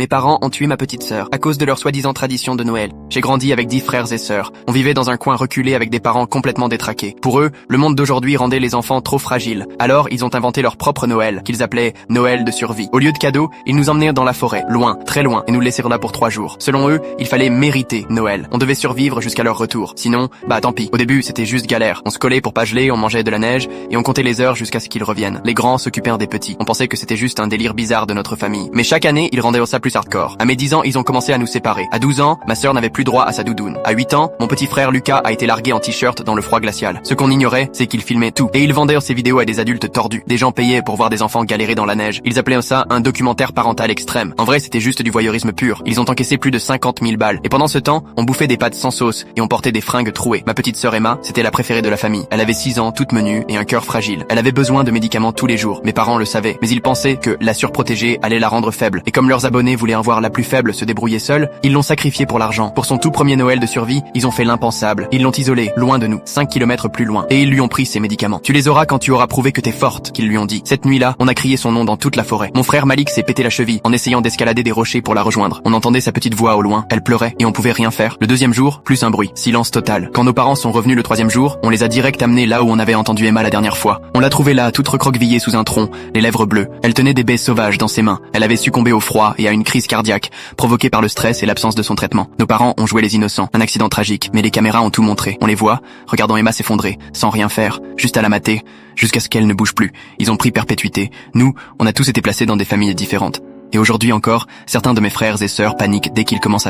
Mes parents ont tué ma petite sœur à cause de leur soi-disant tradition de Noël. J'ai grandi avec 10 frères et sœurs. On vivait dans un coin reculé avec des parents complètement détraqués. Pour eux, le monde d'aujourd'hui rendait les enfants trop fragiles. Alors, ils ont inventé leur propre Noël, qu'ils appelaient Noël de survie. Au lieu de cadeaux, ils nous emmenaient dans la forêt, loin, très loin, et nous laissèrent là pour 3 jours. Selon eux, il fallait mériter Noël. On devait survivre jusqu'à leur retour. Sinon, tant pis. Au début, c'était juste galère. On se collait pour pas geler, on mangeait de la neige, et on comptait les heures jusqu'à ce qu'ils reviennent. Les grands s'occupèrent des petits. On pensait que c'était juste un délire bizarre de notre famille. Mais chaque année, ils rendaient ça plus hardcore. À mes 10 ans, ils ont commencé à nous séparer. À 12 ans, ma sœur n'avait plus droit à sa doudoune. À 8 ans, mon petit frère Lucas a été largué en t-shirt dans le froid glacial. Ce qu'on ignorait, c'est qu'il filmait tout. Et il vendait ses vidéos à des adultes tordus. Des gens payaient pour voir des enfants galérer dans la neige. Ils appelaient ça un documentaire parental extrême. En vrai, c'était juste du voyeurisme pur. Ils ont encaissé plus de 50 000 balles. Et pendant ce temps, on bouffait des pâtes sans sauce et on portait des fringues trouées. Ma petite sœur Emma, c'était la préférée de la famille. Elle avait 6 ans, toute menue et un cœur fragile. Elle avait besoin de médicaments tous les jours. Mes parents le savaient, mais ils pensaient que la surprotéger allait la rendre faible. Et comme leurs abonnés voulaient en voir la plus faible se débrouiller seule, ils l'ont sacrifiée pour l'argent. Pour son tout premier Noël de survie, ils ont fait l'impensable. Ils l'ont isolée, loin de nous, 5 kilomètres plus loin. Et ils lui ont pris ses médicaments. Tu les auras quand tu auras prouvé que t'es forte, qu'ils lui ont dit. Cette nuit-là, on a crié son nom dans toute la forêt. Mon frère Malik s'est pété la cheville en essayant d'escalader des rochers pour la rejoindre. On entendait sa petite voix au loin. Elle pleurait et on pouvait rien faire. Le deuxième jour, plus un bruit. Silence total. Quand nos parents sont revenus le troisième jour, on les a direct amenés là où on avait entendu Emma la dernière fois. On l'a trouvée là, toute recroquevillée sous un tronc, les lèvres bleues. Elle tenait des baies sauvages dans ses mains. Elle avait succombé au froid et à une crise cardiaque, provoquée par le stress et l'absence de son traitement. Nos parents ont joué les innocents. Un accident tragique, mais les caméras ont tout montré. On les voit, regardant Emma s'effondrer, sans rien faire, juste à la mater, jusqu'à ce qu'elle ne bouge plus. Ils ont pris perpétuité. Nous, on a tous été placés dans des familles différentes. Et aujourd'hui encore, certains de mes frères et sœurs paniquent dès qu'ils commencent à